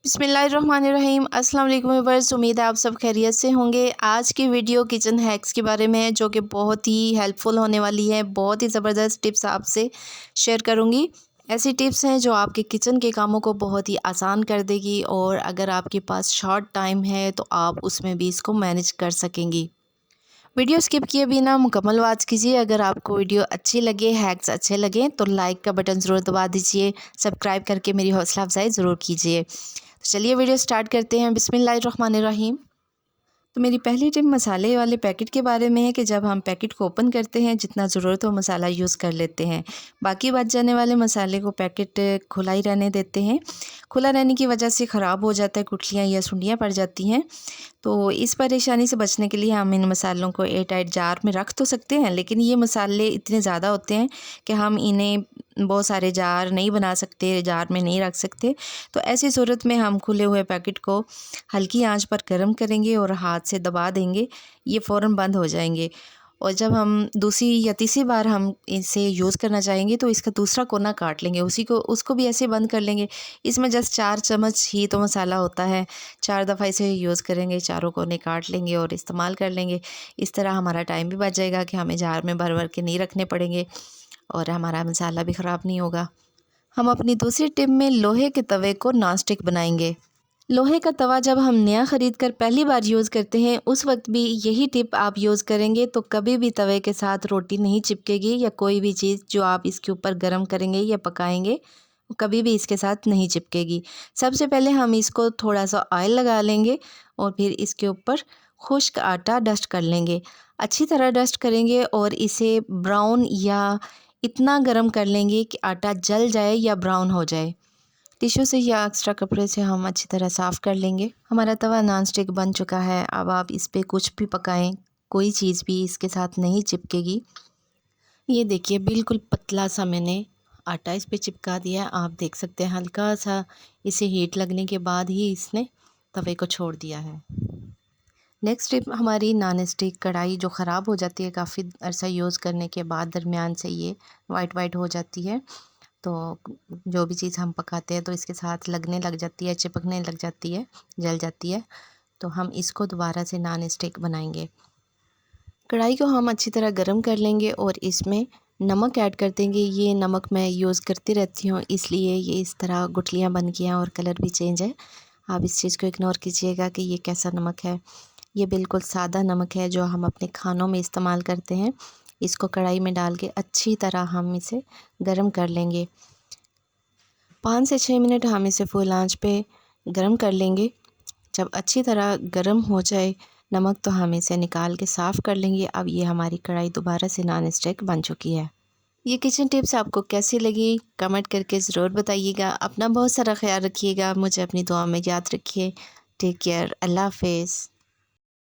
बिस्मिल्लाहिर्रहमानिर्रहीम। अस्सलाम वालेकुम व्यूअर्स, उम्मीद है आप सब खैरियत से होंगे। आज की वीडियो किचन हैक्स के बारे में है जो कि बहुत ही हेल्पफुल होने वाली है। बहुत ही ज़बरदस्त टिप्स आपसे शेयर करूंगी। ऐसी टिप्स हैं जो आपके किचन के कामों को बहुत ही आसान कर देगी और अगर आपके पास शॉर्ट टाइम है तो आप उसमें भी इसको मैनेज कर सकेंगी। वीडियो स्किप किए बिना मुकम्मल वॉच कीजिए। अगर आपको वीडियो अच्छी लगे, हैक्स अच्छे लगें तो लाइक का बटन ज़रूर दबा दीजिए। सब्सक्राइब करके मेरी हौसला अफजाई ज़रूर कीजिए। तो चलिए वीडियो स्टार्ट करते हैं। बिस्मिल्लाहिर्रहमानिर्रहीम। तो मेरी पहली टिप मसाले वाले पैकेट के बारे में है कि जब हम पैकेट को ओपन करते हैं जितना ज़रूरत हो मसाला यूज़ कर लेते हैं। बाकी बच जाने वाले मसाले को पैकेट खुला ही रहने देते हैं। खुला रहने की वजह से ख़राब हो जाता है, गुठलियाँ या सुंडियाँ पड़ जाती हैं। तो इस परेशानी से बचने के लिए हम इन मसालों को एयर टाइट जार में रख तो सकते हैं, लेकिन ये मसाले इतने ज़्यादा होते हैं कि हम इन्हें बहुत सारे जार नहीं बना सकते, जार में नहीं रख सकते। तो ऐसी सूरत में हम खुले हुए पैकेट को हल्की आंच पर गर्म करेंगे और हाथ से दबा देंगे, ये फ़ौरन बंद हो जाएंगे। और जब हम दूसरी या तीसरी बार हम इसे यूज़ करना चाहेंगे तो इसका दूसरा कोना काट लेंगे, उसको भी ऐसे बंद कर लेंगे। इसमें जस्ट 4 चम्मच ही तो मसाला होता है। 4 दफ़ा इसे यूज़ करेंगे, चारों कोने काट लेंगे और इस्तेमाल कर लेंगे। इस तरह हमारा टाइम भी बच जाएगा कि हमें जार में भर भर के नहीं रखने पड़ेंगे और हमारा मसाला भी ख़राब नहीं होगा। हम अपनी दूसरी टिप में लोहे के तवे को नॉन स्टिक बनाएंगे। लोहे का तवा जब हम नया ख़रीद कर पहली बार यूज़ करते हैं उस वक्त भी यही टिप आप यूज़ करेंगे तो कभी भी तवे के साथ रोटी नहीं चिपकेगी या कोई भी चीज़ जो आप इसके ऊपर गर्म करेंगे या पकाएंगे कभी भी इसके साथ नहीं चिपकेगी। सबसे पहले हम इसको थोड़ा सा ऑयल लगा लेंगे और फिर इसके ऊपर खुश्क आटा डस्ट कर लेंगे। अच्छी तरह डस्ट करेंगे और इसे ब्राउन या इतना गर्म कर लेंगे कि आटा जल जाए या ब्राउन हो जाए। टिश्यू से या एक्स्ट्रा कपड़े से हम अच्छी तरह साफ़ कर लेंगे। हमारा तवा नॉन स्टिक बन चुका है। अब आप इस पे कुछ भी पकाएं, कोई चीज़ भी इसके साथ नहीं चिपकेगी। ये देखिए बिल्कुल पतला सा मैंने आटा इस पे चिपका दिया है। आप देख सकते हैं हल्का सा इसे हीट लगने के बाद ही इसने तवे को छोड़ दिया है। नेक्स्ट टिप हमारी नॉन स्टिक कढ़ाई जो ख़राब हो जाती है काफ़ी अरसा यूज़ करने के बाद, दरमियान से ये वाइट हो जाती है। तो जो भी चीज़ हम पकाते हैं तो इसके साथ लगने लग जाती है, चिपकने लग जाती है, जल जाती है। तो हम इसको दोबारा से नॉन स्टिक बनाएंगे। कढ़ाई को हम अच्छी तरह गर्म कर लेंगे और इसमें नमक ऐड कर देंगे। ये नमक मैं यूज़ करती रहती हूँ इसलिए ये इस तरह गुठलियाँ बन गई हैं और कलर भी चेंज है। आप इस चीज़ को इग्नोर कीजिएगा कि ये कैसा नमक है। ये बिल्कुल सादा नमक है जो हम अपने खानों में इस्तेमाल करते हैं। इसको कढ़ाई में डाल के अच्छी तरह हम इसे गर्म कर लेंगे। 5 से 6 मिनट हम इसे फुल आंच पे गर्म कर लेंगे। जब अच्छी तरह गर्म हो जाए नमक तो हम इसे निकाल के साफ़ कर लेंगे। अब ये हमारी कढ़ाई दोबारा से नॉन स्टिक बन चुकी है। ये किचन टिप्स आपको कैसी लगी कमेंट करके ज़रूर बताइएगा। अपना बहुत सारा ख्याल रखिएगा, मुझे अपनी दुआ में याद रखिए। टेक केयर, अल्लाह हाफ़िज़।